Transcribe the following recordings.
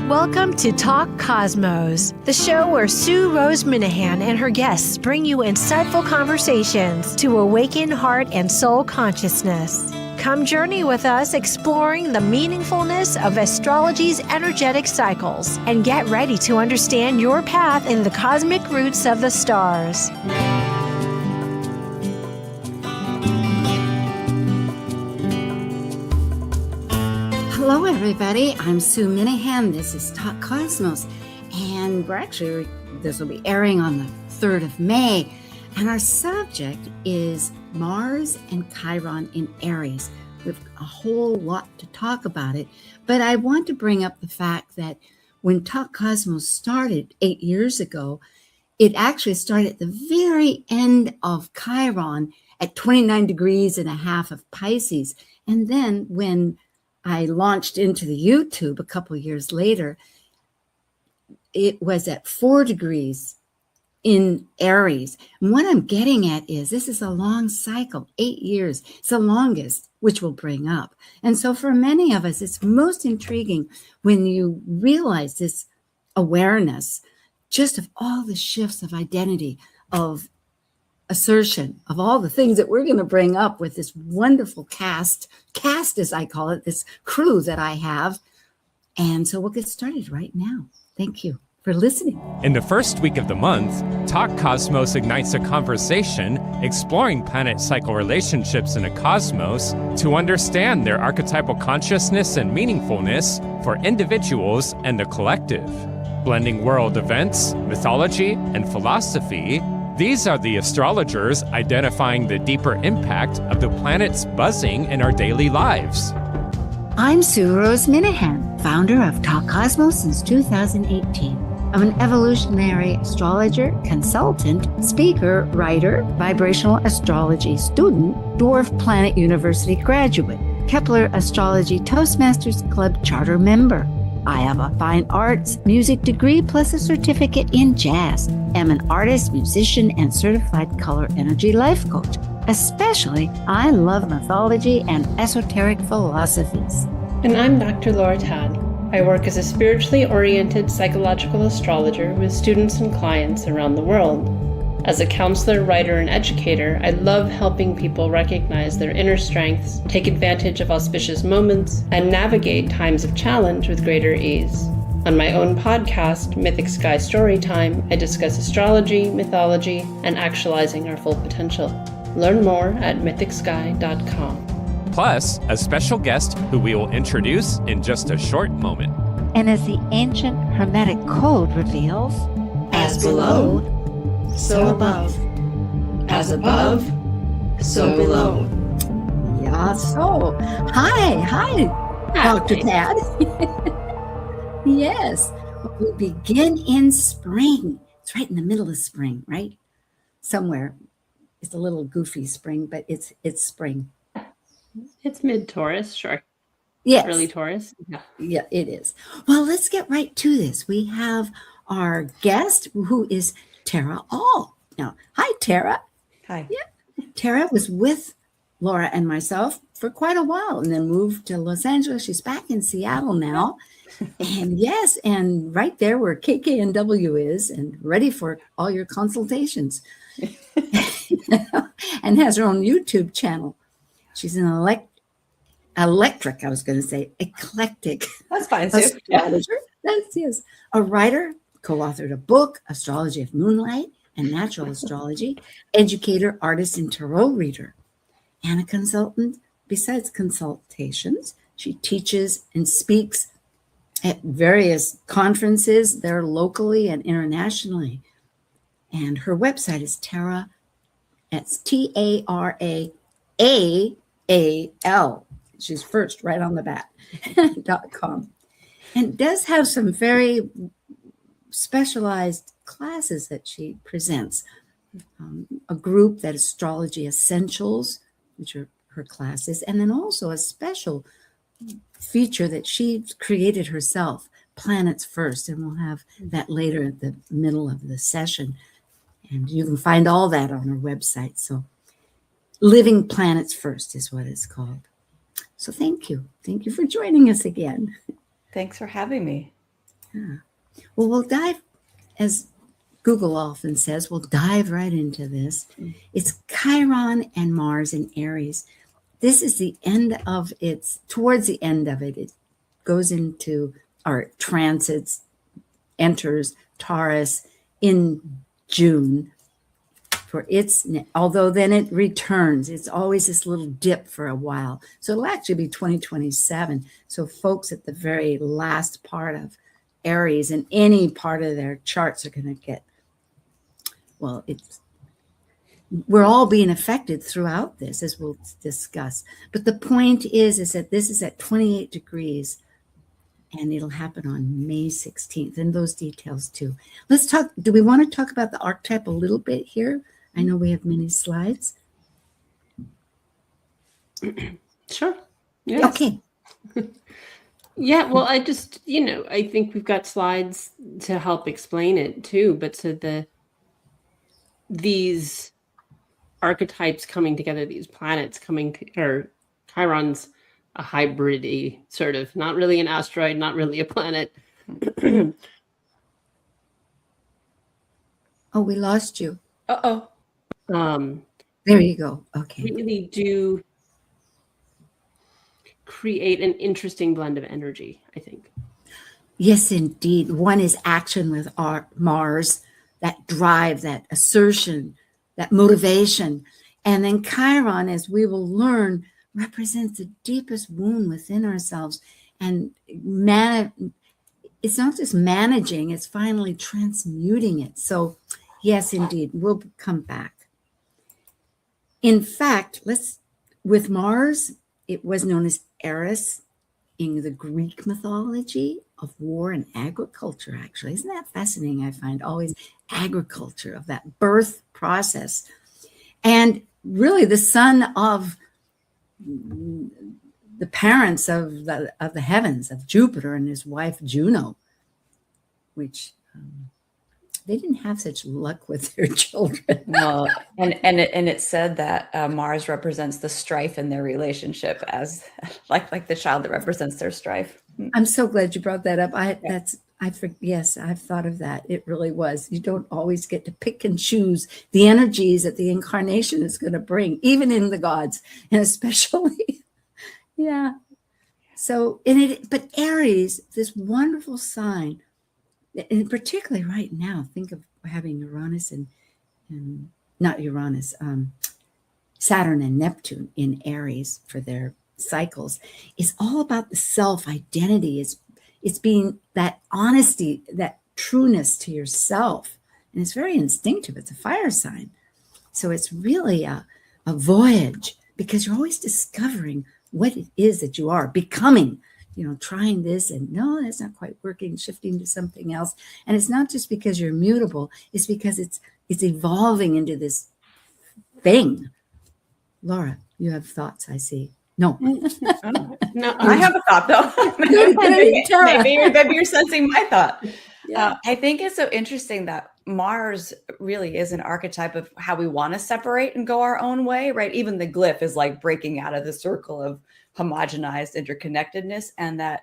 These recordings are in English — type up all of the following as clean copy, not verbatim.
Welcome to Talk Cosmos, the show where Sue Rose Minahan and her guests bring you insightful conversations to awaken heart and soul consciousness. Come journey with us exploring the meaningfulness of astrology's energetic cycles and get ready to understand your path in the cosmic roots of the stars. Hello, everybody. I'm Sue Minahan. This is Talk Cosmos, and this will be airing on the 3rd of May, and our subject is Mars and Chiron in Aries. We have a whole lot to talk about it, but I want to bring up the fact that when Talk Cosmos started 8 years ago, it actually started at the very end of Chiron at 29 degrees and a half of Pisces, and then when I launched into the YouTube a couple of years later, it was at 4 degrees in Aries. And what I'm getting at is this is a long cycle, 8 years. It's the longest, which we'll bring up. And so for many of us, it's most intriguing when you realize this awareness just of all the shifts of identity, of assertion, of all the things that we're going to bring up with this wonderful cast as I call it, this crew that I have. And so we'll get started right now. Thank you for listening. In the first week of the month, Talk Cosmos ignites a conversation exploring planet cycle relationships in a cosmos to understand their archetypal consciousness and meaningfulness for individuals and the collective. Blending world events, mythology, and philosophy, these are the astrologers identifying the deeper impact of the planets buzzing in our daily lives. I'm Sue Rose Minahan, founder of Talk Cosmos since 2018. I'm an evolutionary astrologer, consultant, speaker, writer, vibrational astrology student, Dwarf Planet University graduate, Kepler Astrology Toastmasters Club charter member. I have a fine arts music degree plus a certificate in jazz. I'm an artist, musician, and certified color energy life coach. Especially, I love mythology and esoteric philosophies. And I'm Dr. Laura Tad. I work as a spiritually oriented psychological astrologer with students and clients around the world. As a counselor, writer, and educator, I love helping people recognize their inner strengths, take advantage of auspicious moments, and navigate times of challenge with greater ease. On my own podcast, Mythic Sky Storytime, I discuss astrology, mythology, and actualizing our full potential. Learn more at mythicsky.com. Plus, a special guest who we will introduce in just a short moment. And as the ancient Hermetic Code reveals, as below, so above. As above, so below. Yeah, so. Hi, Dr. Tad. Yes, we begin in spring. It's right in the middle of spring, right? Somewhere. It's a little goofy spring, but it's spring. It's mid-Taurus, sure. Yes. Early Taurus. Yeah, it is. Well, let's get right to this. We have our guest who is Tara Aal. Now, hi, Tara. Hi. Yeah. Tara was with Laura and myself for quite a while and then moved to Los Angeles. She's back in Seattle now. And yes, and right there where KKNW is and ready for all your consultations. And has her own YouTube channel. She's an eclectic. That's fine, Sue. Astrologer. Yes. A writer, co-authored a book, Astrology of Moonlight and Natural Astrology, educator, artist, and tarot reader, and a consultant. Besides consultations, she teaches and speaks at various conferences there locally and internationally. And her website is Tara, that's TARAAAL. She's first right on the bat, .com. And does have some very specialized classes that she presents. A group that is Astrology Essentials, which are her classes, and then also a special feature that she created herself, Planets First, and we'll have that later at the middle of the session. And you can find all that on her website. So Living Planets First is what it's called. So thank you. Thank you for joining us again. Thanks for having me. Yeah. Well, we'll dive, as Google often says, we'll dive right into this. It's Chiron and Mars in Aries. This is the end of towards the end of it. It goes into, or transits, enters Taurus in June. Although then it returns. It's always this little dip for a while. So it'll actually be 2027. So folks at the very last part of Aries and any part of their charts are going to get, well, we're all being affected throughout this, as we'll discuss. But the point is that this is at 28 degrees and it'll happen on May 16th, and those details too. Let's talk. Do we want to talk about the archetype a little bit here? I know we have many slides. Sure. Yes. Okay. Yeah, well, I just, I think we've got slides to help explain it too, but so these archetypes coming together, these planets or Chiron's a hybrid-y sort of, not really an asteroid, not really a planet. Oh, we lost you. Uh-oh. There you go. Okay. Really do create an interesting blend of energy, I think. Yes, indeed. One is action with Mars, that drive, that assertion, that motivation. And then Chiron, as we will learn, represents the deepest wound within ourselves. And it's not just managing, it's finally transmuting it. So yes, indeed, we'll come back. In fact, with Mars, it was known as Aries in the Greek mythology of war and agriculture, actually. Isn't that fascinating? I find always agriculture, of that birth process. And really the son of the parents of the heavens, of Jupiter and his wife Juno, which they didn't have such luck with their children. No, and it said that Mars represents the strife in their relationship, as like the child that represents their strife. I'm so glad you brought that up. Yes, I've thought of that. It really was. You don't always get to pick and choose the energies that the incarnation is going to bring, even in the gods, and especially, yeah. So, but Aries, this wonderful sign, and particularly right now, think of having Uranus and not Uranus, Saturn and Neptune in Aries for their cycles. It's all about the self-identity. It's being that honesty, that trueness to yourself. And it's very instinctive. It's a fire sign. So it's really a voyage, because you're always discovering what it is that you are becoming, trying this and no, that's not quite working, shifting to something else. And it's not just because you're mutable, it's because it's evolving into this thing. Laura, you have thoughts, I see. No. No, I have a thought though. Maybe you're sensing my thought. Yeah. I think it's so interesting that Mars really is an archetype of how we want to separate and go our own way, right? Even the glyph is like breaking out of the circle of homogenized interconnectedness, and that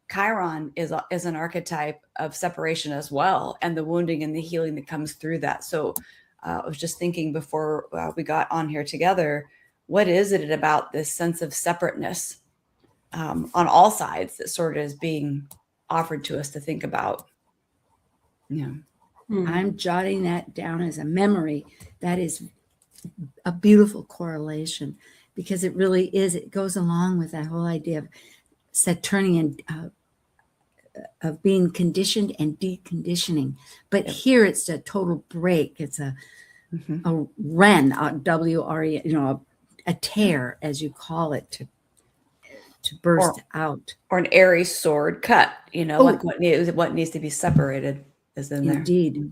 Chiron is an archetype of separation as well, and the wounding and the healing that comes through that. So I was just thinking before we got on here together, what is it about this sense of separateness on all sides that sort of is being offered to us to think about? Yeah. I'm jotting that down as a memory. That is a beautiful correlation, because it really is. It goes along with that whole idea of Saturnian, of being conditioned and deconditioning. But here it's a total break. It's a ren, W-R-E, a tear, as you call it, to burst out. Or an Aries sword cut, like what needs to be separated is in there. Indeed.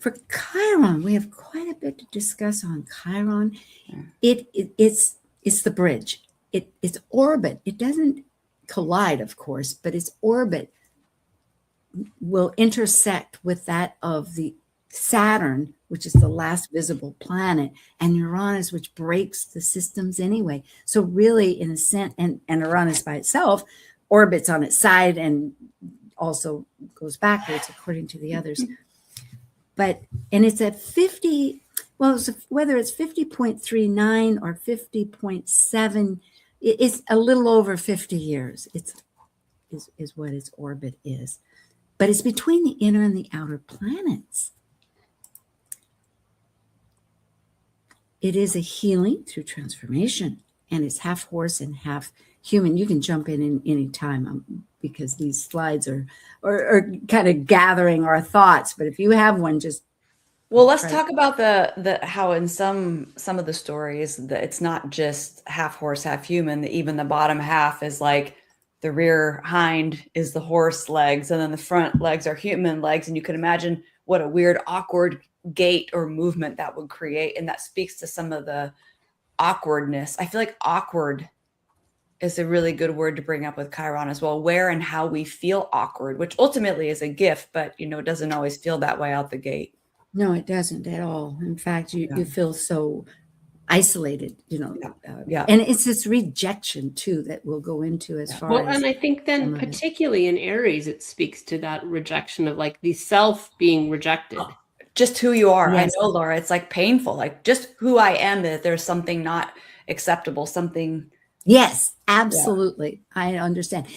For Chiron, we have quite a bit to discuss on Chiron. Yeah. It's the bridge. Its orbit. It doesn't collide, of course, but its orbit will intersect with that of the Saturn, which is the last visible planet, and Uranus, which breaks the systems anyway. So really, in a sense, and Uranus by itself orbits on its side and also goes backwards according to the others. But, and it's at 50, well, whether it's 50.39 or 50.7, it's a little over 50 years. Is what its orbit is. But it's between the inner and the outer planets. It is a healing through transformation, and it's half horse and half human. You can jump in any time because these slides are kind of gathering our thoughts. But if you have one, just let's talk about the how in some of the stories that it's not just half horse, half human. That even the bottom half is like the rear hind is the horse legs, and then the front legs are human legs. And you can imagine what a weird, awkward gait or movement that would create. And that speaks to some of the awkwardness. I feel like awkward is a really good word to bring up with Chiron as well. Where and how we feel awkward, which ultimately is a gift, but it doesn't always feel that way out the gate. No, it doesn't at all. In fact, you feel so isolated, and it's this rejection too that we'll go into as far as. And I think then particularly in Aries, it speaks to that rejection of like the self being rejected. Just who you are. Yes. I know, Laura, it's like painful, like just who I am, that there's something not acceptable, something. Yes, absolutely. Yeah. I understand.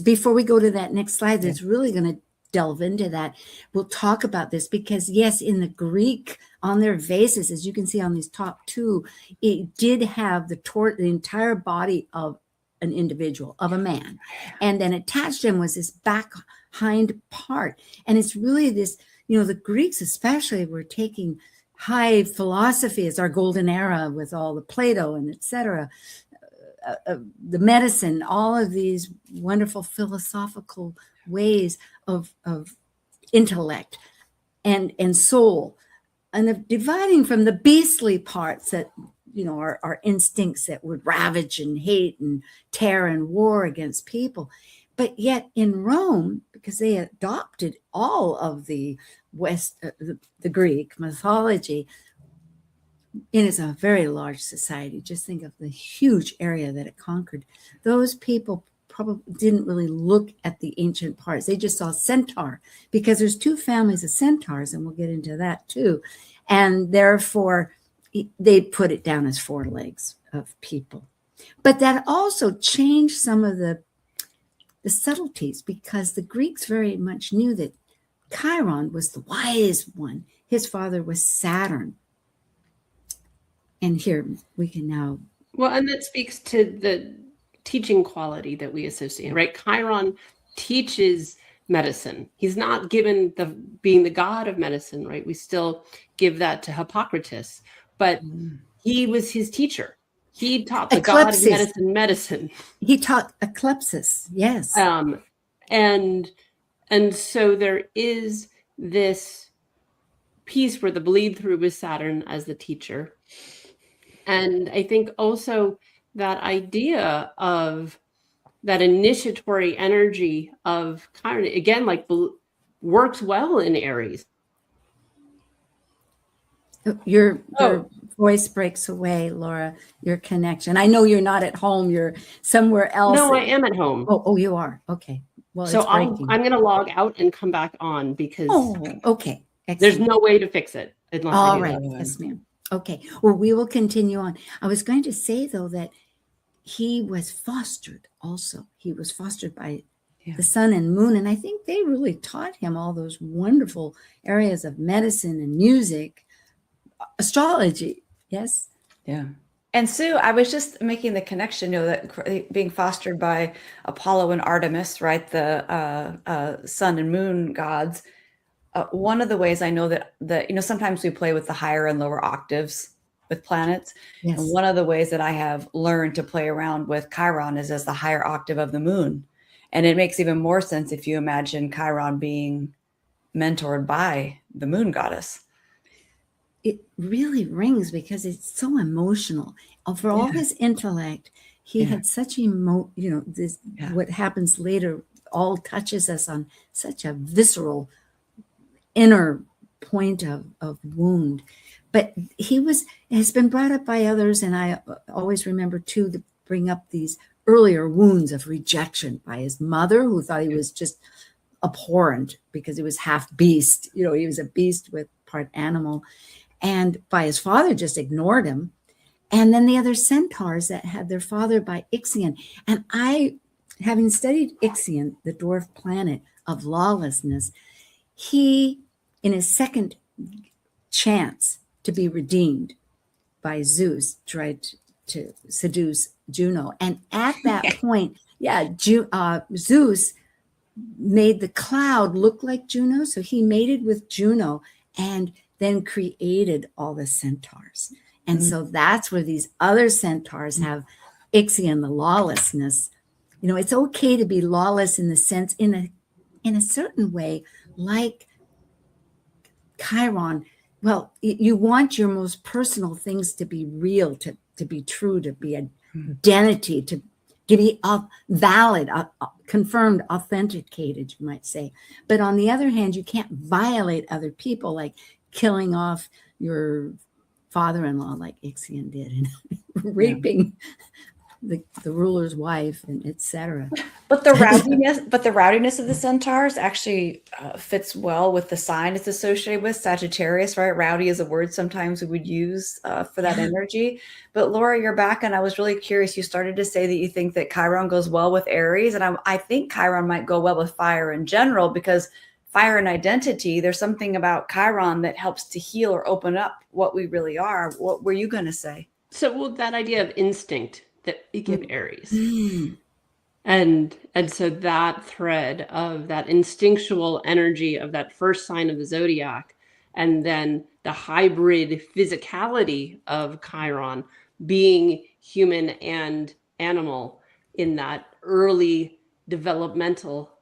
Before we go to that next slide, that's really going to delve into that. We'll talk about this because yes, in the Greek, on their vases, as you can see on these top two, it did have the entire body of an individual, of a man. And then attached to him was this back hind part. And it's really this, the Greeks especially were taking high philosophy as our golden era with all the Plato and etc. The medicine, all of these wonderful philosophical ways of intellect and soul, and of dividing from the beastly parts that our instincts that would ravage and hate and tear and war against people. But yet in Rome, because they adopted all of the West, the Greek mythology, it is a very large society. Just think of the huge area that it conquered. Those people probably didn't really look at the ancient parts. They just saw centaur, because there's two families of centaurs, and we'll get into that too. And therefore, they put it down as 4 legs of people. But that also changed some of the subtleties, because the Greeks very much knew that Chiron was the wise one. His father was Saturn. And here we can now. Well, and that speaks to the teaching quality that we associate, right? Chiron teaches medicine. He's not given being the god of medicine, right? We still give that to Hippocrates, but he was his teacher. He taught the god of medicine. He taught eclipsis, yes. And so there is this piece where the bleed through was Saturn as the teacher. And I think also that idea of that initiatory energy of Chiron, again, like works well in Aries. Your voice breaks away, Laura, your connection. I know you're not at home. You're somewhere else. No, I am at home. Oh, you are. Okay. Well, so I'm going to log out and come back on because okay. Excellent. There's no way to fix it. All right. Yes, ma'am. Okay. Well, we will continue on. I was going to say, though, that he was fostered also. He was fostered by the sun and moon. And I think they really taught him all those wonderful areas of medicine and music, astrology. Yes. Yeah. And Sue, I was just making the connection, that being fostered by Apollo and Artemis, right? The sun and moon gods. One of the ways I know that sometimes we play with the higher and lower octaves with planets. Yes. And one of the ways that I have learned to play around with Chiron is as the higher octave of the moon. And it makes even more sense if you imagine Chiron being mentored by the moon goddess. It really rings because it's so emotional. For all his intellect, he had such what happens later all touches us on such a visceral inner point of wound. But has been brought up by others, and I always remember too to bring up these earlier wounds of rejection by his mother, who thought he was just abhorrent because he was half beast. You know, he was a beast with part animal. And by his father just ignored him. And then the other centaurs that had their father by Ixion. And I, having studied Ixion, the dwarf planet of lawlessness, he, in his second chance to be redeemed by Zeus, tried to seduce Juno. And at that point, Zeus made the cloud look like Juno. So he mated with Juno and then created all the centaurs. And so that's where these other centaurs have Ixion, the lawlessness. You know, it's okay to be lawless in the sense, in a certain way, like Chiron. Well, you want your most personal things to be real, to be true, to be identity, to be valid, confirmed, authenticated, you might say. But on the other hand, you can't violate other people, like killing off your father-in-law like Ixion did, and raping the ruler's wife, and etc. But the rowdiness of the centaurs actually fits well with the sign it's associated with, Sagittarius, right? Rowdy is a word sometimes we would use for that energy. But Laura, you're back, and I was really curious. You started to say that you think that Chiron goes well with Aries, and I think Chiron might go well with fire in general, because fire and identity, there's something about Chiron that helps to heal or open up what we really are. What were you going to say? So, well, that idea of instinct that we give Aries. And so that thread of that instinctual energy of that first sign of the zodiac, and then the hybrid physicality of Chiron being human and animal in that early developmental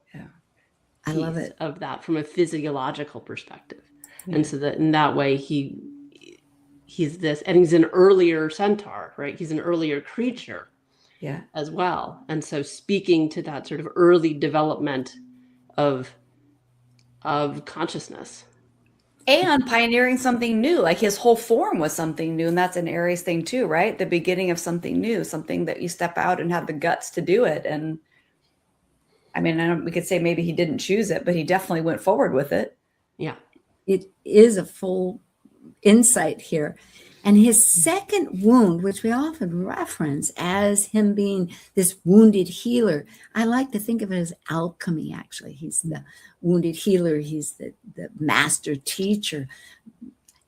I love it. Of that from a physiological perspective. And so that in that way he's this, and he's an earlier centaur, right? He's an earlier creature as well. And so speaking to that sort of early development of consciousness. And pioneering something new, like his whole form was something new. And that's an Aries thing too, right? The beginning of something new, something that you step out and have the guts to do it. And I mean, we could say maybe he didn't choose it, but he definitely went forward with it. Yeah. It is a full insight here. And his second wound, which we often reference as him being this wounded healer, I like to think of it as alchemy, actually. He's the wounded healer. He's the master teacher.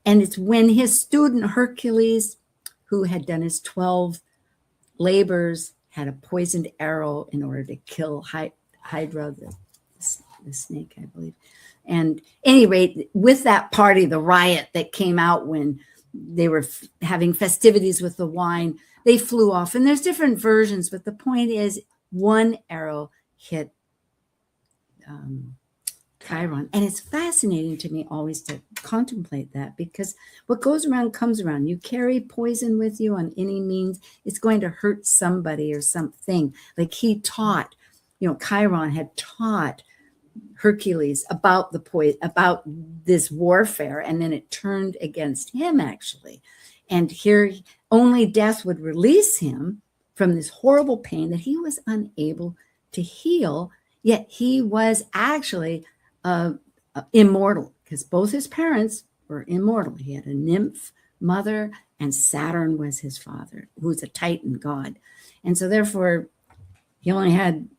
And it's when his student Hercules, who had done his 12 labors, had a poisoned arrow in order to kill Hydra, the snake, I believe. And at any rate, with that party, the riot that came out when they were having festivities with the wine, they flew off. And there's different versions, but the point is one arrow hit Chiron. And it's fascinating to me always to contemplate that, because what goes around comes around. You carry poison with you on any means, it's going to hurt somebody or something. Like he taught, Chiron had taught Hercules about about this warfare, and then it turned against him, actually. And here only death would release him from this horrible pain that he was unable to heal, yet he was actually immortal, because both his parents were immortal. He had a nymph mother, and Saturn was his father, who was a Titan god. And so therefore he had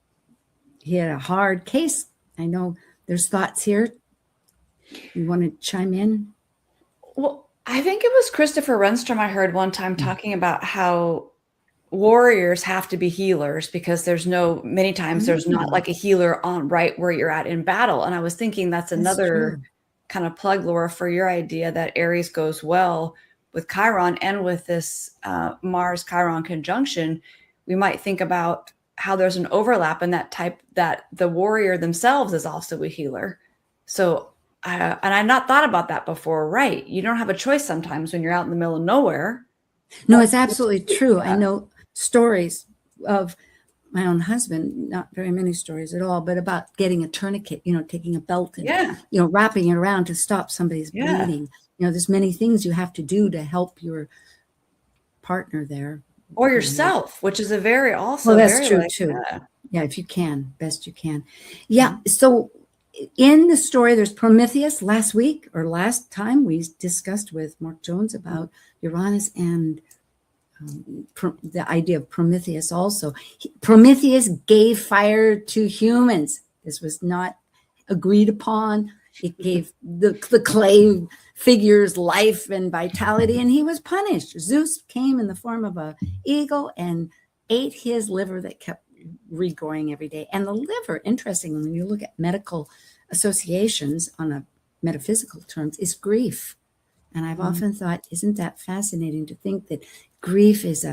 a hard case. I know there's thoughts here. You want to chime in? Well, I think it was Christopher Renstrom I heard one time talking about how warriors have to be healers, because many times there's not like a healer on right where you're at in battle. And I was thinking that's another kind of plug, Laura, for your idea that Aries goes well with Chiron, and with this Mars-Chiron conjunction, we might think about how there's an overlap in that the warrior themselves is also a healer. So, and I've not thought about that before, right? You don't have a choice sometimes when you're out in the middle of nowhere. No, it's absolutely true. I know stories of my own husband, not very many stories at all, but about getting a tourniquet, taking a belt and, wrapping it around to stop somebody's bleeding. There's many things you have to do to help your partner there. Or yourself, which is that's true too. Yeah, if you can, best you can. Yeah. So in the story, there's Prometheus. Last week or last time we discussed with Mark Jones about Uranus and the idea of Prometheus also. Prometheus gave fire to humans. This was not agreed upon. It gave the clay figures life and vitality, and he was punished. Zeus came in the form of an eagle and ate his liver that kept regrowing every day. And the liver, interestingly, when you look at medical associations on a metaphysical terms, is grief. And I've often thought, isn't that fascinating to think that grief is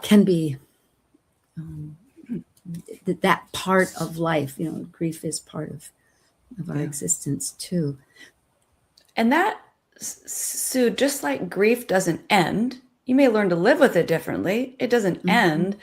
can be that part of life. Grief is part of our existence too. And that, Sue, just like grief doesn't end, you may learn to live with it differently. It doesn't end.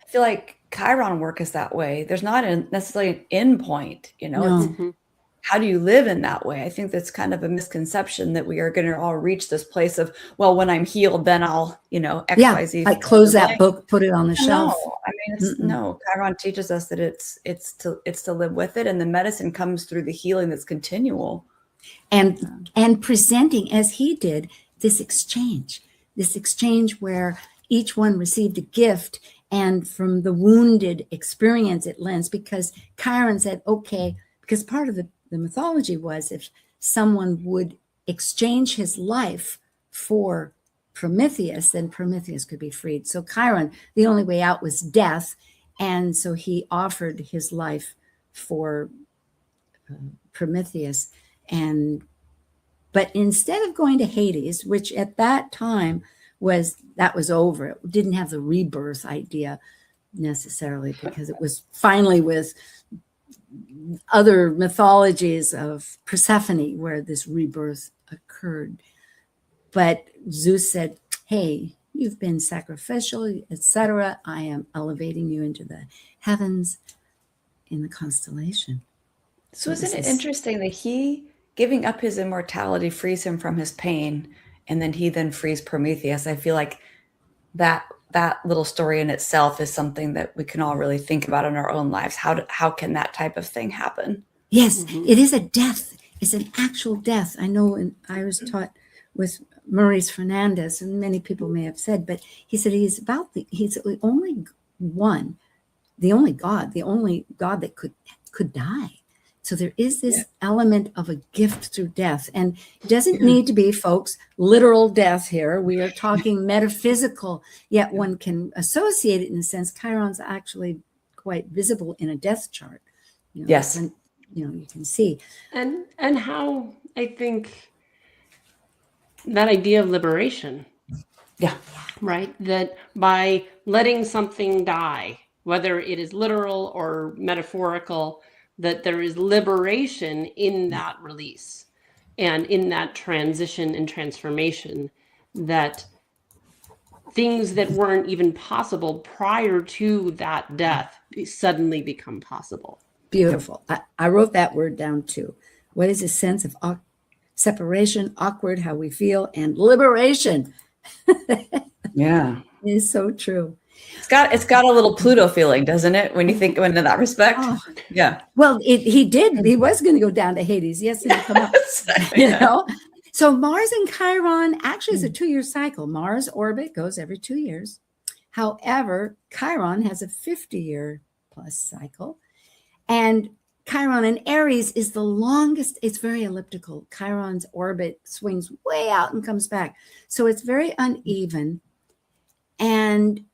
I feel like Chiron work is that way. There's not necessarily an end point, No. It's, how do you live in that way? I think that's kind of a misconception that we are going to all reach this place of, well, when I'm healed, then I'll, X, Y, Z. I close that book, put it on the shelf. No, I mean, no. Chiron teaches us that it's to live with it, and the medicine comes through the healing that's continual, and presenting as he did this exchange where each one received a gift, and from the wounded experience it lends, because Chiron said, okay, because part of the mythology was if someone would exchange his life for Prometheus, then Prometheus could be freed. So Chiron, the only way out was death. And so he offered his life for Prometheus. But instead of going to Hades, which at that time was over, it didn't have the rebirth idea necessarily, because it was finally with other mythologies of Persephone where this rebirth occurred. But Zeus said, hey, you've been sacrificial, etc. I am elevating you into the heavens in the constellation. So isn't it interesting that he giving up his immortality frees him from his pain, and then he frees Prometheus? I feel like that little story in itself is something that we can all really think about in our own lives. How can that type of thing happen? Yes, it is a death. It's an actual death. I know, and I was taught with Maurice Fernandez, and many people may have said, but he said he's the only one, the only God that could die. So there is this element of a gift through death. And it doesn't need to be, folks, literal death here. We are talking metaphysical, yet one can associate it in a sense. Chiron's actually quite visible in a death chart. Yes. And, you can see. And how I think that idea of liberation. Yeah. Right? That by letting something die, whether it is literal or metaphorical, that there is liberation in that release and in that transition and transformation, that things that weren't even possible prior to that death suddenly become possible. Beautiful. I wrote that word down too. What is a sense of separation, awkward, how we feel, and liberation? Yeah. It is so true. It's got a little Pluto feeling, doesn't it? When you think in that respect. Oh. Yeah. Well, he did. He was going to go down to Hades. Yes, and come up. So Mars and Chiron actually is a 2-year cycle. Mars orbit goes every 2 years. However, Chiron has a 50-year plus cycle, and Chiron in Aries is the longest. It's very elliptical. Chiron's orbit swings way out and comes back, so it's very uneven, and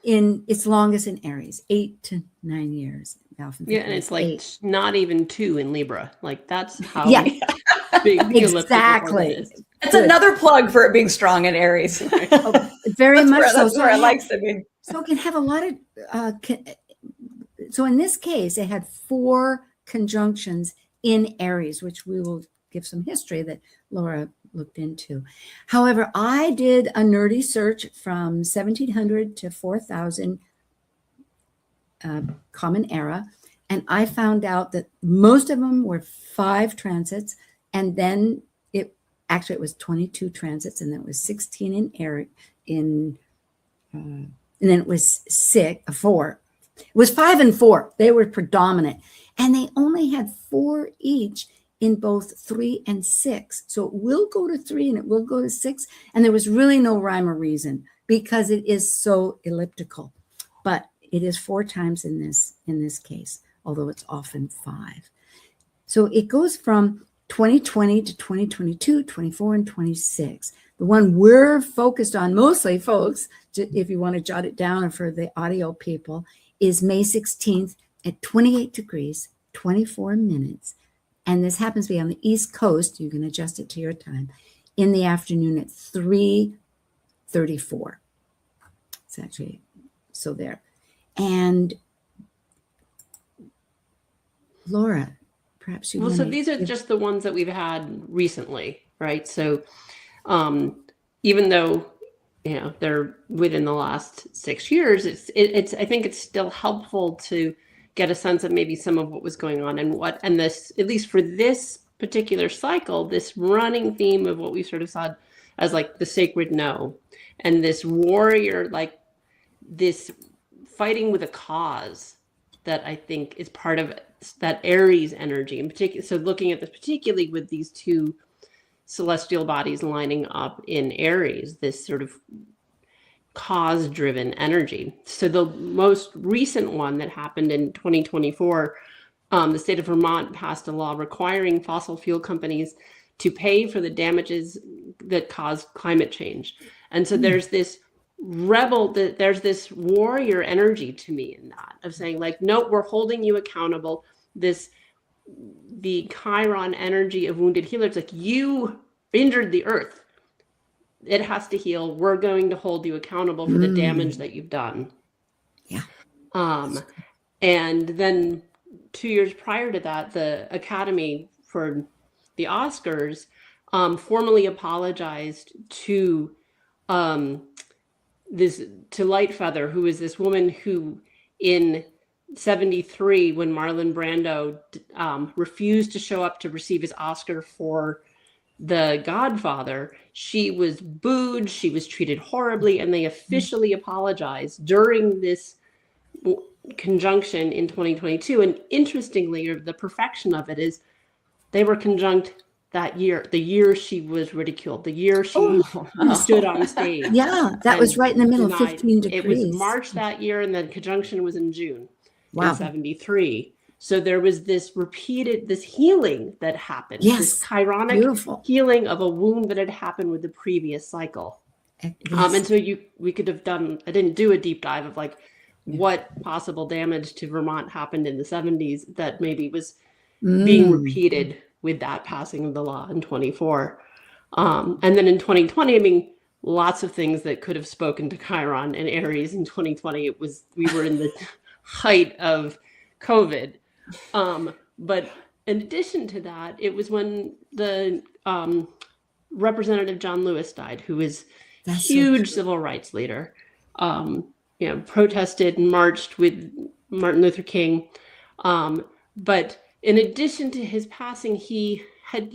its longest in Aries, 8 to 9 years. And it's like 8. Not even 2 in Libra. Like that's how big exactly. It's another plug for it being strong in Aries. Very much so. That's where it likes to be. So it can have a lot of. So in this case, it had 4 conjunctions in Aries, which we will give some history that Laura looked into. However, I did a nerdy search from 1700 to 4000 Common Era, and I found out that most of them were 5 transits, and then it was 22 transits, and then it was 16 in Aries, and then it was 4. It was 5 and 4. They were predominant. And they only had 4 each in both 3 and 6. So it will go to 3 and it will go to 6. And there was really no rhyme or reason because it is so elliptical. But it is 4 times in this case, although it's often 5. So it goes from 2020 to 2022, 24, and 26. The one we're focused on mostly, folks, if you want to jot it down for the audio people, is May 16th at 28 degrees, 24 minutes. And this happens to be on the East Coast. You can adjust it to your time. In the afternoon at 3:34. It's actually, so there. And Laura, perhaps you so these are just the ones that we've had recently, right? So even though, they're within the last 6 years, it's I think it's still helpful to get a sense of maybe some of what was going on and this, at least for this particular cycle, this running theme of what we sort of saw as like the sacred no, and this warrior, like this fighting with a cause that I think is part of that Aries energy in particular. So looking at this particularly with these 2 celestial bodies lining up in Aries, this sort of cause-driven energy. So the most recent one that happened in 2024, the state of Vermont passed a law requiring fossil fuel companies to pay for the damages that caused climate change. And so there's this there's this warrior energy to me in that, of saying like, no, we're holding you accountable. The Chiron energy of wounded healers, like you injured the earth. It has to heal. We're going to hold you accountable for the damage that you've done. Yeah. And then 2 years prior to that, the Academy for the Oscars formally apologized to Lightfeather, who is this woman who in 73, when Marlon Brando refused to show up to receive his Oscar for The Godfather, she was booed, she was treated horribly, and they officially apologized during this conjunction in 2022. And interestingly, the perfection of it is they were conjunct that year, the year she was ridiculed, the year she stood on stage. Yeah, that was right in the middle, 15 degrees. It was March that year, and then conjunction was in June in 73. So there was this healing that happened. Yes, this chironic healing of a wound that had happened with the previous cycle. Yes. And so we could have I didn't do a deep dive of like what possible damage to Vermont happened in the 70s that maybe was being repeated with that passing of the law in 24. And then in 2020, I mean, lots of things that could have spoken to Chiron and Aries in 2020. We were in the height of COVID. But in addition to that, it was when the Representative John Lewis died, who was a huge civil rights leader, protested and marched with Martin Luther King. But in addition to his passing, he had,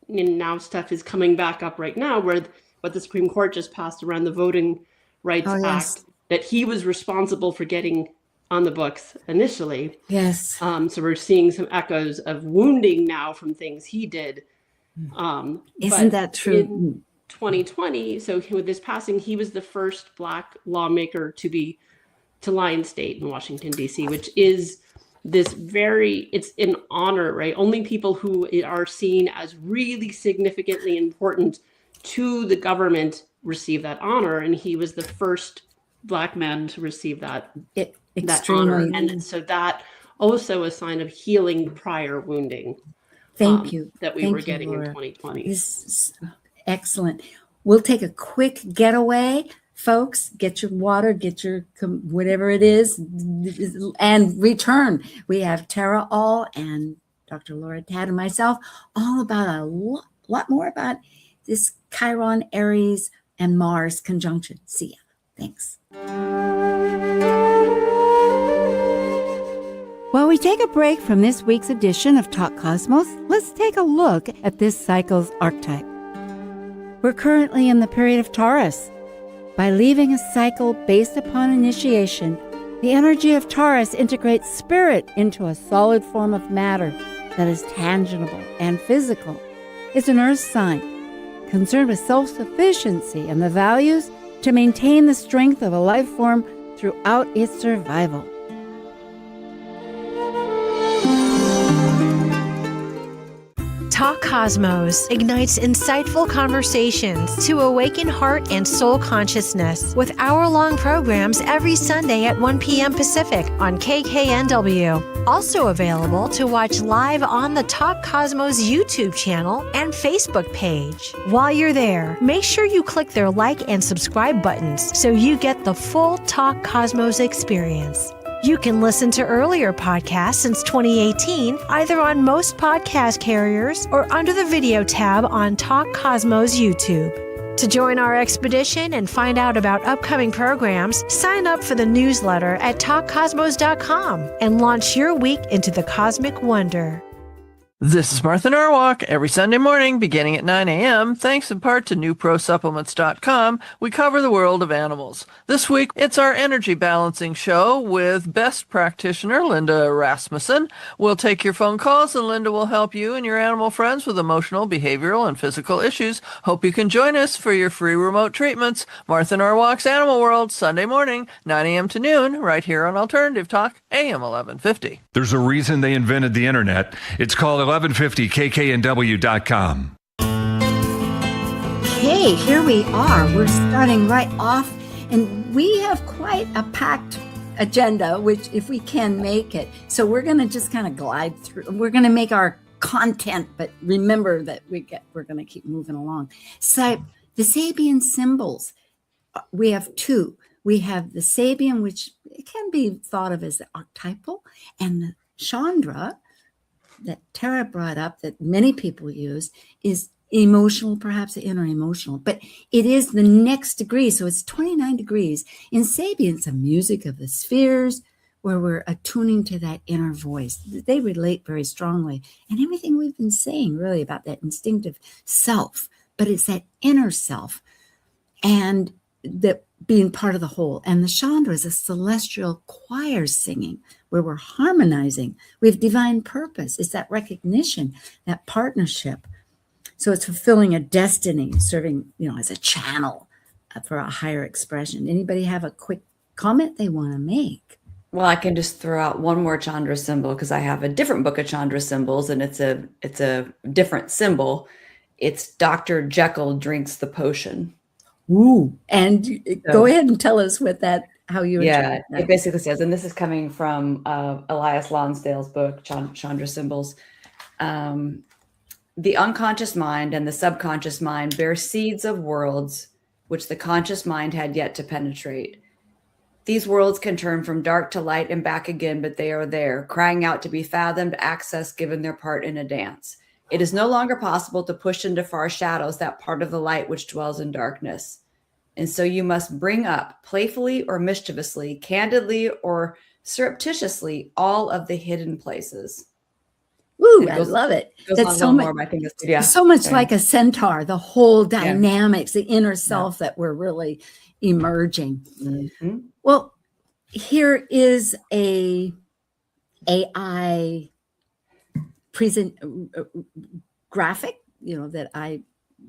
now stuff is coming back up right now, where what the Supreme Court just passed around the Voting Rights Act, that he was responsible for getting on the books initially. Yes. So we're seeing some echoes of wounding now from things he did. Isn't that true? In 2020, so with this passing, he was the first Black lawmaker to lie in state in Washington, D.C., which is this it's an honor, right? Only people who are seen as really significantly important to the government receive that honor. And he was the first Black man to receive that honor. And so that also a sign of healing prior wounding. Thank you. That we were getting Laura. In 2020. This is excellent. We'll take a quick getaway. Folks, get your water, get your whatever it is, and return. We have Tara Aal and Dr. Laura Tad and myself all about a lot more about this Chiron, Aries, and Mars conjunction. See ya. Thanks. While we take a break from this week's edition of Talk Cosmos, let's take a look at this cycle's archetype. We're currently in the period of Taurus. By leaving a cycle based upon initiation, The energy of Taurus integrates spirit into a solid form of matter that is tangible and physical. It's an earth sign, concerned with self-sufficiency and the values to maintain the strength of a life form throughout its survival. Talk Cosmos ignites insightful conversations to awaken heart and soul consciousness with hour-long programs every Sunday at 1 p.m. Pacific on KKNW. Also available to watch live on the Talk Cosmos YouTube channel and Facebook page. While you're there, make sure you click their like and subscribe buttons so you get the full Talk Cosmos experience. You can listen to earlier podcasts since 2018, either on most podcast carriers or under the video tab on Talk Cosmos YouTube. To join our expedition and find out about upcoming programs, sign up for the newsletter at talkcosmos.com and launch your week into the cosmic wonder. This is Martha Norwalk. Every Sunday morning, beginning at 9 a.m., thanks in part to newprosupplements.com, we cover the world of animals. This week, it's our energy balancing show with best practitioner Linda Rasmussen. We'll take your phone calls, and Linda will help you and your animal friends with emotional, behavioral, and physical issues. Hope you can join us for your free remote treatments. Martha Norwalk's Animal World, Sunday morning, 9 a.m. to noon, right here on Alternative Talk, AM 1150. There's a reason they invented the internet. It's called 1150kknw.com. Okay, here we are. We're starting right off, and we have quite a packed agenda, which if we can make it. So we're going to just kind of glide through. We're going to make our content, but remember that we're going to keep moving along. So the Sabian symbols, we have two. We have the Sabian, which can be thought of as the archetypal, and the Chandra that Tara brought up that many people use is emotional, perhaps the inner emotional, but it is the next degree. So it's 29 degrees. In Sabian, it's a music of the spheres where we're attuning to that inner voice. They relate very strongly. And everything we've been saying really about that instinctive self, but it's that inner self and that being part of the whole. And the Chandra is a celestial choir singing where we're harmonizing. We have divine purpose. It's that recognition, that partnership. So it's fulfilling a destiny, serving, as a channel for a higher expression. Anybody have a quick comment they want to make? Well, I can just throw out one more Chandra symbol because I have a different book of Chandra symbols, and it's a different symbol. It's Dr. Jekyll drinks the potion. Ooh, and go ahead and tell us how you interpret that. It basically says, and this is coming from Elias Lonsdale's book, Chandra Symbols. The unconscious mind and the subconscious mind bear seeds of worlds which the conscious mind had yet to penetrate. These worlds can turn from dark to light and back again, but they are there, crying out to be fathomed, accessed, given their part in a dance. It is no longer possible to push into far shadows that part of the light which dwells in darkness. And so you must bring up, playfully or mischievously, candidly or surreptitiously, all of the hidden places. Ooh, I love it. That's so much, more, I think so much like a centaur, the whole dynamics, the inner self that we're really emerging. Mm-hmm. Well, here is a AI graphic, that I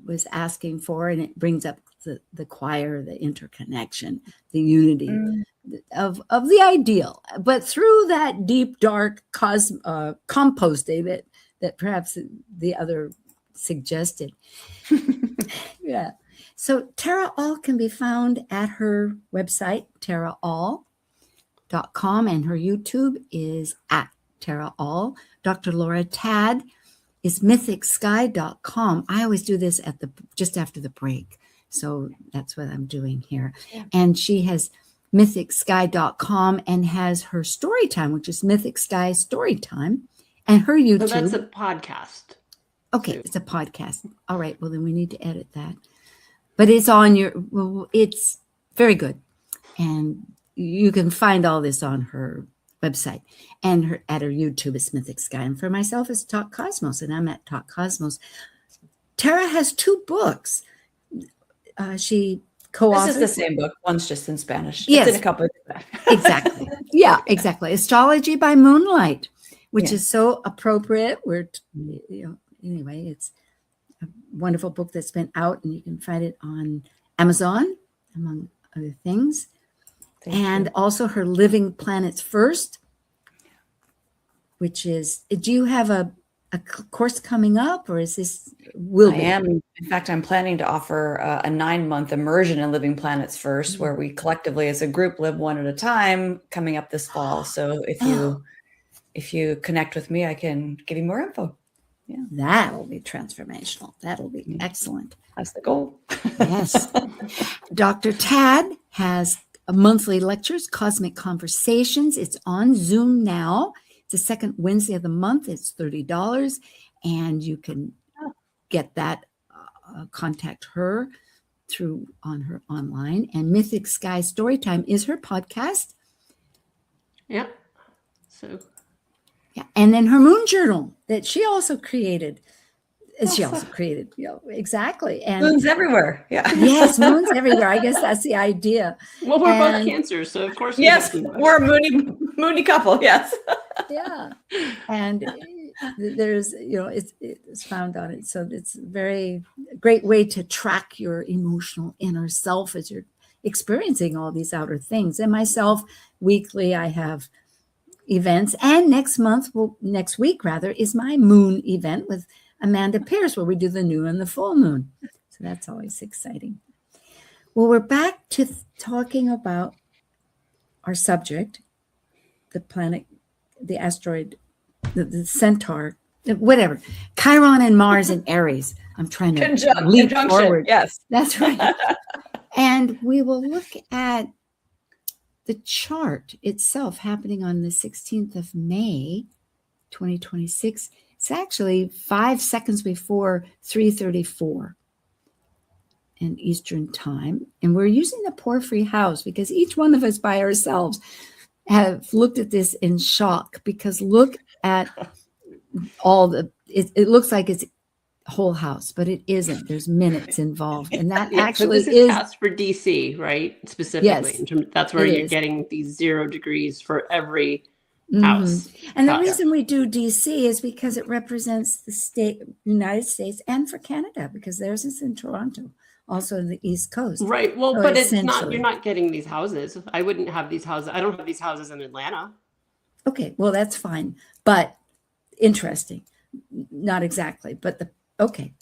was asking for, and it brings up the choir, the interconnection, the unity of the ideal, but through that deep, dark composting that perhaps the other suggested. Yeah. So Tara Aal can be found at her website, taraaal.com, and her YouTube is at Tara Aal. Dr. Laura Tad is mythicsky.com. I always do this just after the break. So that's what I'm doing here. Yeah. And she has mythicsky.com and has her story time, which is Mythic Sky Storytime, and her YouTube. So that's a podcast. Okay, it's a podcast. All right, well then we need to edit that. But it's it's very good. And you can find all this on her website, and at her YouTube is Mythic Sky. And for myself, it's Talk Cosmos, and I'm at Talk Cosmos. Tara has 2 books. She co-authored. This is the same book. One's just in Spanish. Yes, it's in a couple of exactly. Yeah, exactly. Astrology by Moonlight, which is so appropriate. Anyway, it's a wonderful book that's been out, and you can find it on Amazon, among other things. And also her Living Planets First, which is, do you have a course coming up, or is this I am. In fact, I'm planning to offer a 9-month immersion in Living Planets First, where we collectively as a group live one at a time, coming up this fall. So if you connect with me, I can give you more info. Yeah, that'll be transformational. That'll be excellent. That's the goal. Yes. Dr. Tad has monthly lectures, Cosmic Conversations. It's on Zoom now. It's the second Wednesday of the month. It's $30, and you can get that. Contact her on her online. And Mythic Sky Storytime is her podcast. Yeah. So. Yeah, and then her moon journal that she also created. Exactly. And moons everywhere. Yeah. Yes, moons everywhere. I guess that's the idea. Well, we're both Cancers, so of course. We're a moony couple. Yes. Yeah. And there's, it's found on it. So it's a very great way to track your emotional inner self as you're experiencing all these outer things. And myself, weekly, I have events. And next week is my moon event with Amanda Pierce, where we do the new and the full moon. So that's always exciting. Well, we're back to talking about our subject, the planet, the asteroid, the centaur, whatever, Chiron and Mars and Aries. I'm trying to leap forward. Yes, that's right. And we will look at the chart itself happening on the 16th of May, 2026. It's actually 5 seconds before 3:34 in Eastern time. And we're using the Porphyry house because each one of us by ourselves have looked at this in shock, because look at it looks like it's whole house, but it isn't. There's minutes involved, and that actually so this is cast for DC, right? Specifically, yes, that's where you're getting these 0 degrees for every house. And the reason we do DC is because it represents the United States, and for Canada, because theirs is in Toronto, also in the East Coast. Right. Well, but it's not, you're not getting these houses. I wouldn't have these houses. I don't have these houses in Atlanta. Okay. Well, that's fine. But interesting. Not exactly, but okay.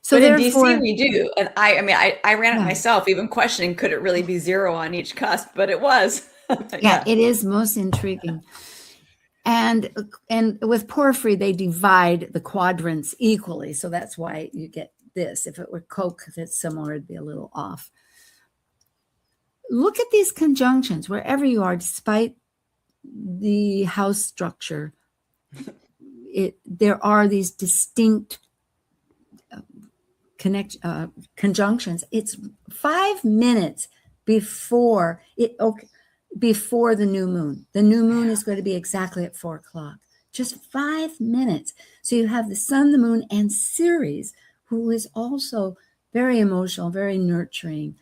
So in DC we do. And I ran it myself, even questioning, could it really be 0 on each cusp? But it was. Yeah, it is most intriguing. And with Porphyry, they divide the quadrants equally. So that's why you get this. If it were Coke that's similar, it'd be a little off. Look at these conjunctions wherever you are, despite the house structure. There are these distinct conjunctions. It's 5 minutes before before the new moon. The new moon is going to be exactly at 4 o'clock. Just 5 minutes. So you have the sun, the moon, and Ceres, who is also very emotional, very nurturing,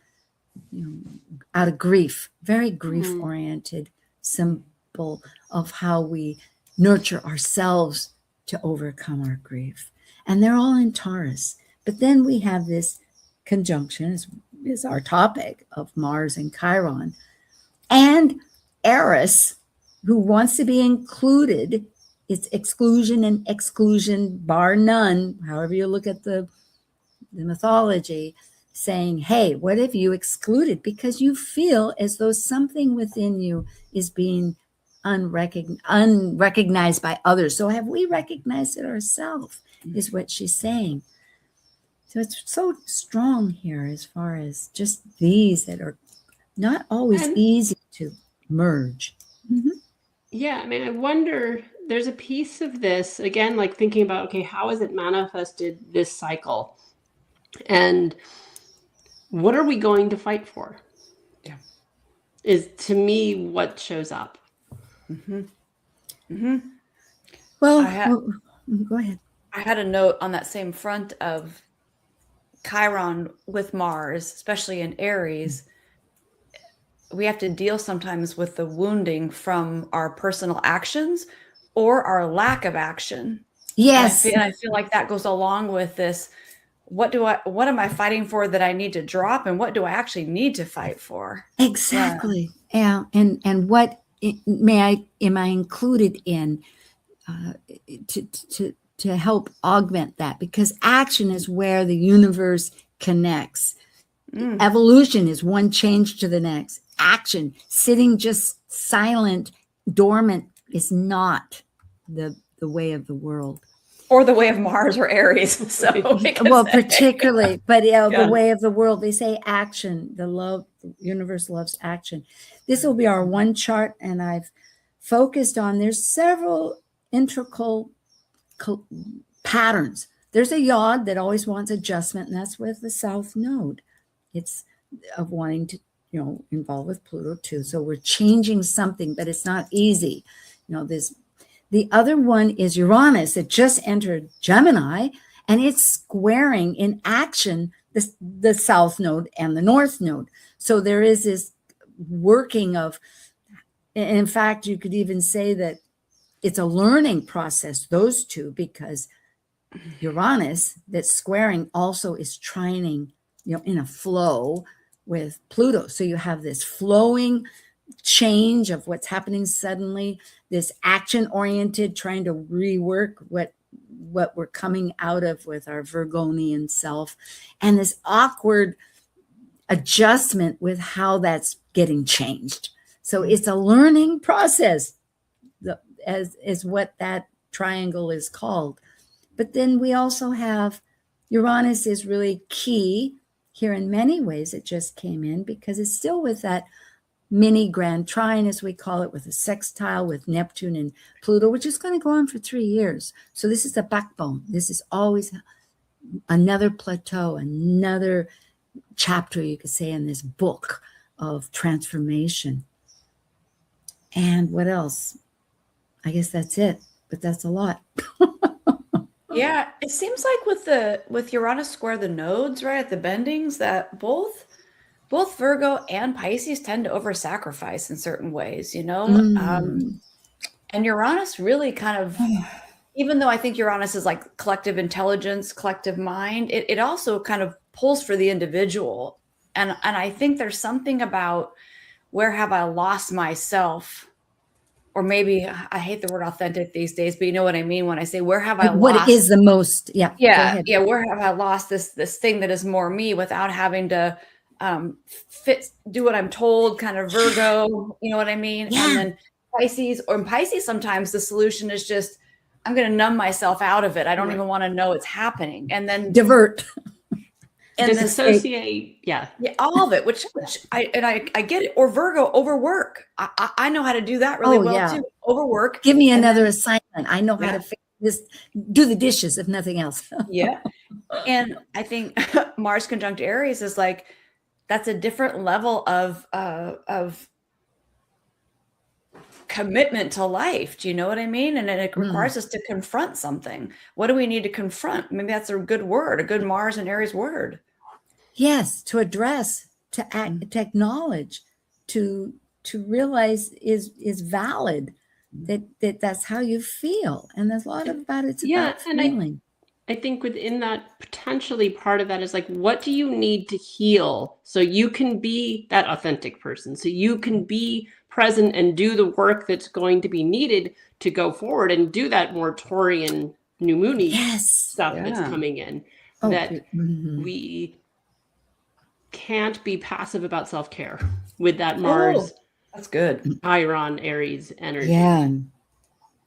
out of grief, very grief-oriented symbol of how we nurture ourselves to overcome our grief. And they're all in Taurus. But then we have this conjunction, is our topic, of Mars and Chiron. And Aries, who wants to be included, it's exclusion and exclusion, bar none, however you look at the mythology, saying, hey, what have you excluded? Because you feel as though something within you is being unrecognized by others. So have we recognized it ourselves, is what she's saying. So it's so strong here as far as just these that are not always easy to merge. Mm-hmm. Yeah, I wonder, there's a piece of this, again, like thinking about, okay, how has it manifested this cycle? And what are we going to fight for? Yeah. Is, to me, what shows up. Mm-hmm. Mm-hmm. Well, go ahead. I had a note on that same front of Chiron with Mars, especially in Aries. we have to deal sometimes with the wounding from our personal actions or our lack of action. Yes. And I feel like that goes along with this. What am I fighting for that I need to drop, and what do I actually need to fight for? Exactly. Yeah. And what am I included in to help augment that? Because action is where the universe connects. Evolution is one change to the next. Action, sitting just silent, dormant, is not the way of the world. Or the way of Mars or Aries. So well, particularly, but the way of the world, they say action. The universe loves action. This will be our one chart, and I've focused on, there's several integral patterns. There's a yod that always wants adjustment, and that's with the South Node. It's of wanting to, involve with Pluto too. So we're changing something, but it's not easy. The other one is Uranus. It just entered Gemini, and it's squaring in action the South Node and the North Node. So there is this working of, in fact, you could even say that it's a learning process, those two, because Uranus that's squaring also is trining, in a flow with Pluto. So you have this flowing change of what's happening suddenly, this action-oriented, trying to rework what we're coming out of with our Virgonian self, and this awkward adjustment with how that's getting changed. So it's a learning process, as what that triangle is called. But then we also have Uranus is really key here in many ways. It just came in because it's still with that mini grand trine, as we call it, with a sextile with Neptune and Pluto, which is going to go on for 3 years. So this is the backbone. This is always another plateau, another chapter, you could say, in this book of transformation. And what else? I guess that's it, but that's a lot. Yeah, it seems like with Uranus square the nodes, right, at the bendings, that both Virgo and Pisces tend to over-sacrifice in certain ways, and Uranus really kind of, even though I think Uranus is like collective intelligence, collective mind, it also kind of pulls for the individual. And I think there's something about, where have I lost myself? Or maybe, I hate the word authentic these days, but you know what I mean when I say, where have I lost? What is the most? Yeah. Yeah. Where have I lost this thing that is more me, without having to do what I'm told, kind of Virgo, you know what I mean? Yeah. And then Pisces, sometimes the solution is just, I'm going to numb myself out of it. I don't even want to know it's happening. And then divert. And disassociate, yeah, all of it, which I get it. Or Virgo, overwork. I know how to do that really well too. Overwork. Give me another assignment. I know how to fix this. Do the dishes, if nothing else. Yeah. And I think Mars conjunct Aries is like, that's a different level of commitment to life. Do you know what I mean? And it requires us to confront something. What do we need to confront? Maybe that's a good word, a good Mars and Aries word. Yes, to address, to act, to acknowledge, to realize is valid, that's how you feel. And there's a lot about it's about feeling. I think within that, potentially part of that is like, what do you need to heal so you can be that authentic person, so you can be present and do the work that's going to be needed to go forward and do that more Taurian new moony stuff that's coming in. We can't be passive about self-care with that Mars. That's good. Chiron, Aries energy. Yeah.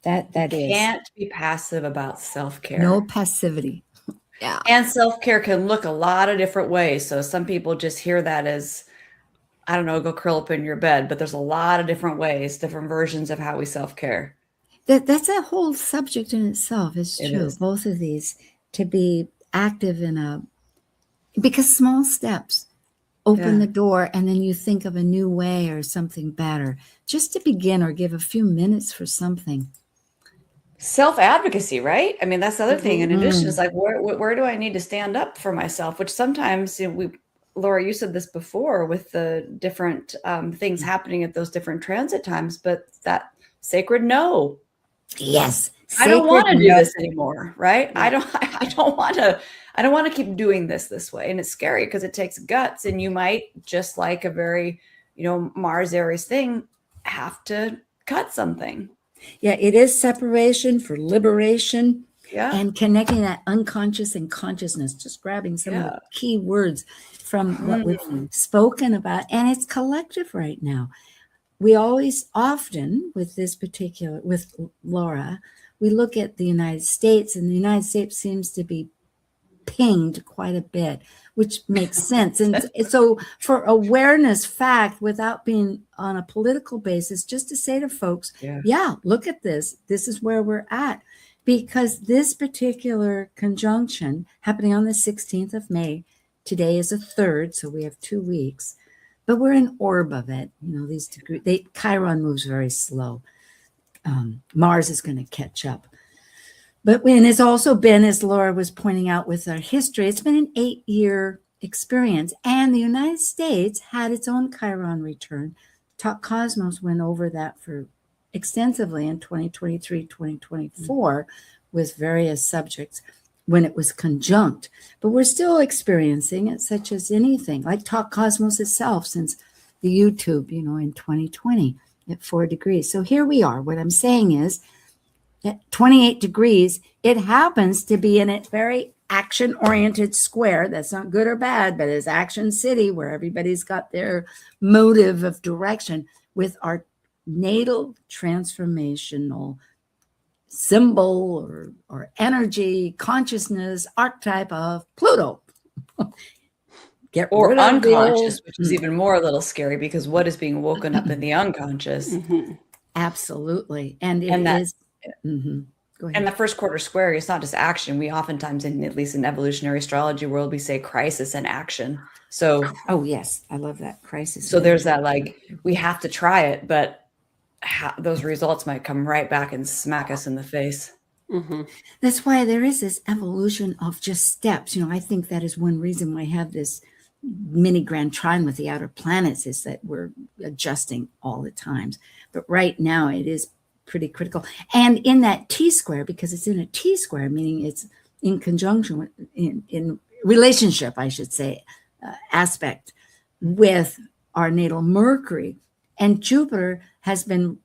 That is. Can't be passive about self-care. No passivity. Yeah. And self-care can look a lot of different ways. So some people just hear that as, I don't know, go curl up in your bed, but there's a lot of different ways, different versions of how we self-care. That's a whole subject in itself. It's true. Both of these, to be active because small steps open the door, and then you think of a new way or something better, just to begin, or give a few minutes for something. Self-advocacy, right? I mean, that's the other thing. In addition, is like, where do I need to stand up for myself? Which sometimes we Laura, you said this before with the different things happening at those different transit times, but that sacred no. Yes. I don't want to do this anymore, right? I don't want to keep doing this way. And it's scary because it takes guts, and you might, just like a very, Mars Aries thing, have to cut something. Yeah, it is separation for liberation. Yeah. And connecting that unconscious and consciousness, just grabbing some of the key words from what we've spoken about. And it's collective right now. We often, with Laura, we look at the United States, and the United States seems to be pinged quite a bit, which makes sense. And so for awareness fact, without being on a political basis, just to say to folks, look at this. This is where we're at. Because this particular conjunction happening on the 16th of May, today is a 3rd, so we have 2 weeks, but we're in orb of it. These degrees, Chiron moves very slow. Mars is going to catch up. But when it's also been, as Laura was pointing out with our history, it's been an 8-year experience. And the United States had its own Chiron return. Talk Cosmos went over that extensively in 2023, 2024 with various subjects when it was conjunct. But we're still experiencing it, such as anything, like Talk Cosmos itself since the YouTube, in 2020 at 4 degrees. So here we are. What I'm saying is at 28 degrees, it happens to be in a very action-oriented square. That's not good or bad, but it's Action City, where everybody's got their motive of direction with our natal transformational symbol or energy, consciousness, archetype of Pluto. Or unconscious, which is even more a little scary, because what is being woken up in the unconscious? Absolutely. And it is. Go ahead. And the first quarter square is not just action. We oftentimes, at least in evolutionary astrology world, we say crisis and action. So, oh yes, I love that, crisis. So there's that, we have to try it, but those results might come right back and smack us in the face. That's why there is this evolution of just steps. I think that is one reason why I have this mini grand trine with the outer planets, is that we're adjusting all the times. But right now it is pretty critical. And in that T square, because it's in a T square, meaning it's in conjunction with, in relationship, I should say, aspect with our natal Mercury. And Jupiter has been,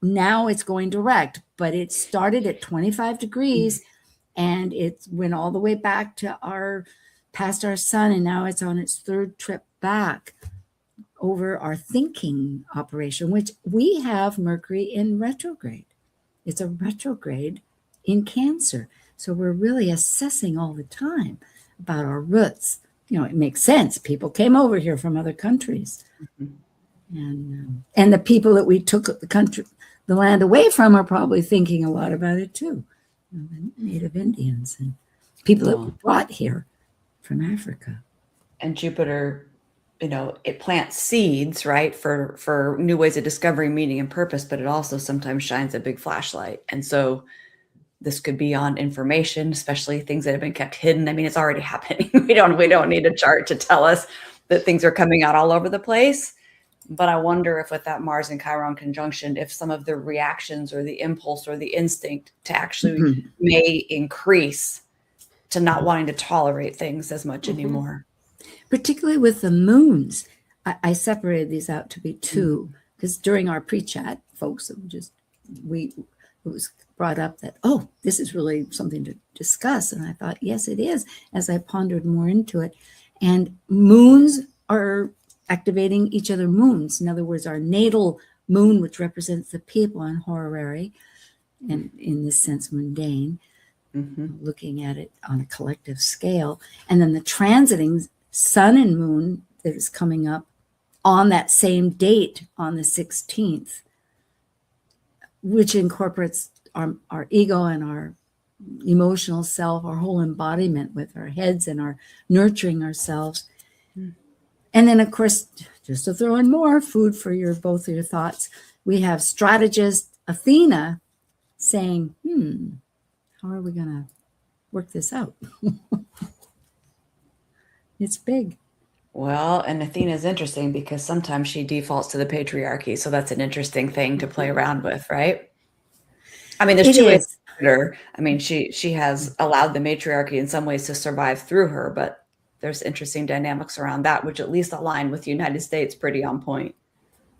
now it's going direct, but it started at 25 degrees and it went all the way back to past our sun. And now it's on its 3rd trip back over our thinking operation, which we have Mercury in retrograde. It's a retrograde in Cancer. So we're really assessing all the time about our roots. It makes sense. People came over here from other countries. And the people that we took the land away from are probably thinking a lot about it too. The Native Indians and people that were brought here from Africa. And Jupiter, it plants seeds, right, for new ways of discovering meaning and purpose, but it also sometimes shines a big flashlight. And so this could be on information, especially things that have been kept hidden. I mean, it's already happening. We don't need a chart to tell us that things are coming out all over the place. But I wonder if with that Mars and Chiron conjunction, if some of the reactions or the impulse or the instinct to actually may increase to not wanting to tolerate things as much anymore. Particularly with the moons. I separated these out to be 2, because during our pre-chat, folks, it was brought up that, this is really something to discuss. And I thought, yes, it is, as I pondered more into it. And moons are activating each other moons. In other words, our natal moon, which represents the people on horary, and in this sense mundane, looking at it on a collective scale. And then the transiting sun and moon that is coming up on that same date on the 16th, which incorporates our ego and our emotional self, our whole embodiment with our heads and our nurturing ourselves. And then, of course, just to throw in more food for both of your thoughts, we have strategist Athena saying, how are we going to work this out? It's big. Well, and Athena's interesting because sometimes she defaults to the patriarchy. So that's an interesting thing to play around with, right? I mean, there's two ways to look at her. I mean, she has allowed the matriarchy in some ways to survive through her, but there's interesting dynamics around that, which at least align with the United States pretty on point.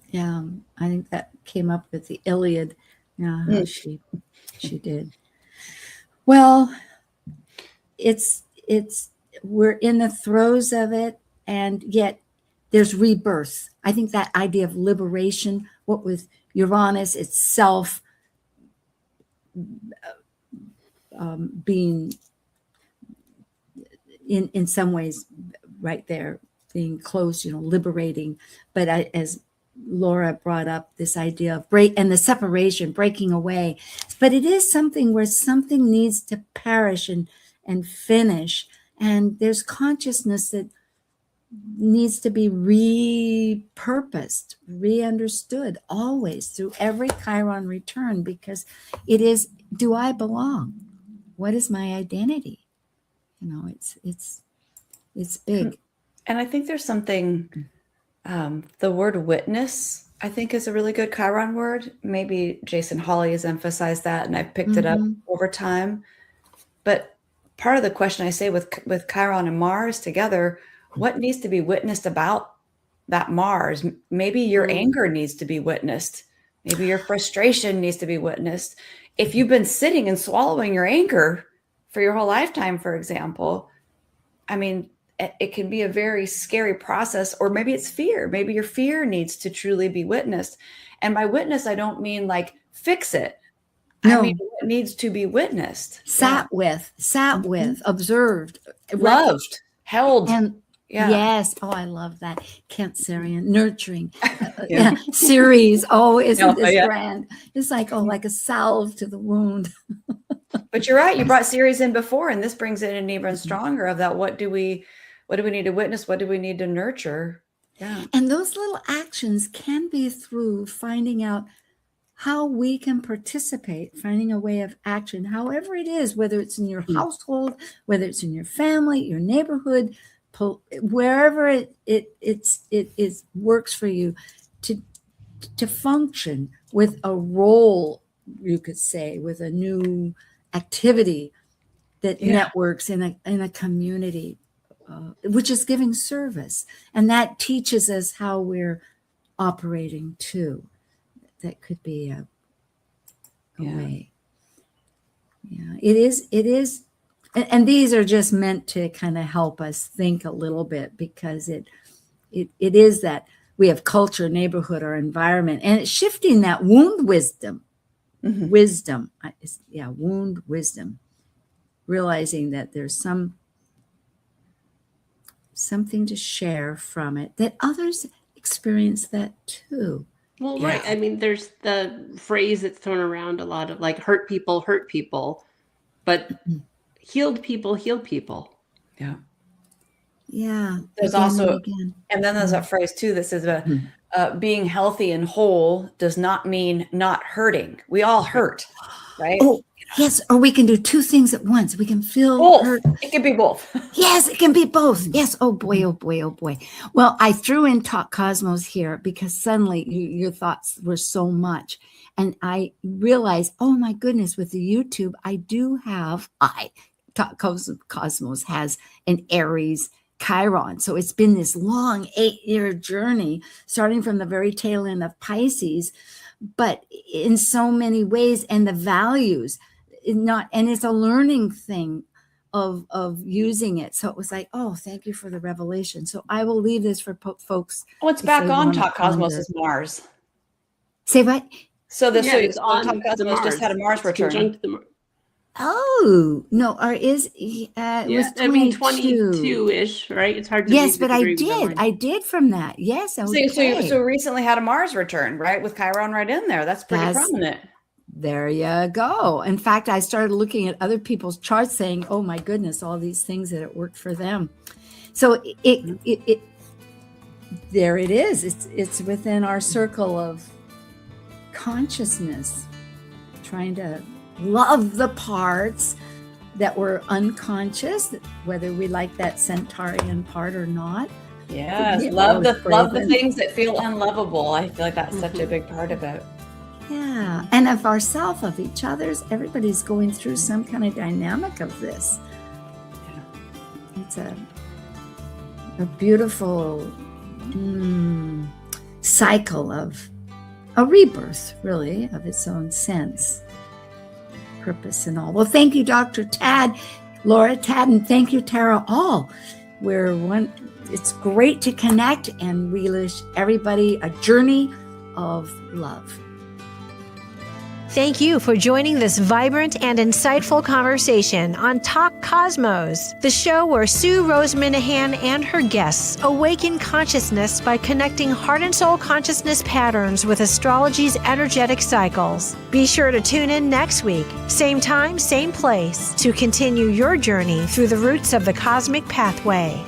Yeah, I think that came up with the Iliad. Yeah, how she did. Well, we're in the throes of it, and yet there's rebirth. I think that idea of liberation, what with Uranus itself being in some ways right there, being close, liberating. But as Laura brought up, this idea of and the separation, breaking away. But it is something where something needs to perish and finish. And there's consciousness that needs to be repurposed, re-understood always through every Chiron return, because it is, do I belong? What is my identity? It's big. And I think there's something, the word witness, I think, is a really good Chiron word. Maybe Jason Hawley has emphasized that, and I've picked it up over time. But part of the question I say with Chiron and Mars together, what needs to be witnessed about that Mars? Maybe your anger needs to be witnessed. Maybe your frustration needs to be witnessed. If you've been sitting and swallowing your anger for your whole lifetime, for example, I mean, it can be a very scary process. Or maybe it's fear. Maybe your fear needs to truly be witnessed. And by witness, I don't mean like fix it. No. I mean, it needs to be witnessed. Sat with, observed, loved, held. And yes. Oh, I love that. Cancerian, nurturing. Series. Oh, isn't this grand? It's like, like a salve to the wound. But you're right. You brought Ceres in before, and this brings it in even stronger of that. What do we need to witness? What do we need to nurture? Yeah. And those little actions can be through finding out how we can participate, finding a way of action, however it is, whether it's in your household, whether it's in your family, your neighborhood, wherever it works for you to function with a role, you could say, with a new activity that networks in a community, which is giving service. And that teaches us how we're operating too. That could be a way. Yeah, it is. And these are just meant to kind of help us think a little bit, because it is that we have culture, neighborhood, our environment, and it's shifting that wound wisdom. Wound wisdom, realizing that there's something to share from it, that others experience that too. Well, right. I mean, there's the phrase that's thrown around a lot of like hurt people, but healed people heal people. Yeah. Yeah. There's also, and then there's that phrase too, that says being healthy and whole does not mean not hurting. We all hurt, right? Oh, yes. Or we can do two things at once. We can feel both. hurt. It can be both. Yes, it can be both. Yes. Oh boy, oh boy, oh boy. Well, I threw in Talk Cosmos here because suddenly your thoughts were so much. And I realized, oh my goodness, with the YouTube, Talk Cosmos has an Aries Chiron. So it's been this long 8-year journey, starting from the very tail end of Pisces, but in so many ways, and the values, and it's a learning thing of using it. So it was like, oh, thank you for the revelation. So I will leave this for folks. Oh, it's back on Talk Cosmos is Mars. Say what? So it's on Talk Cosmos just had a Mars return. Oh no! Or is it was 22-ish, right? It's hard to. Yes, but I did from that. Yes, so recently had a Mars return, right, with Chiron right in there. That's pretty prominent. There you go. In fact, I started looking at other people's charts, saying, "Oh my goodness, all these things that it worked for them." So it there it is. It's within our circle of consciousness, trying to love the parts that were unconscious, whether we like that Centaurian part or not, Yes, love the things that feel unlovable. I feel like that's such a big part of it. Yeah, and of ourselves, of each other's. Everybody's going through some kind of dynamic of this. Yeah. It's a beautiful cycle of a rebirth, really, of its own sense, purpose, and all. Well, thank you, Dr. Laura Tad, and thank you, Tara Aal. It's great to connect and we wish everybody a journey of love. Thank you for joining this vibrant and insightful conversation on Talk Cosmos, the show where Sue Rose Minahan and her guests awaken consciousness by connecting heart and soul consciousness patterns with astrology's energetic cycles. Be sure to tune in next week, same time, same place, to continue your journey through the roots of the cosmic pathway.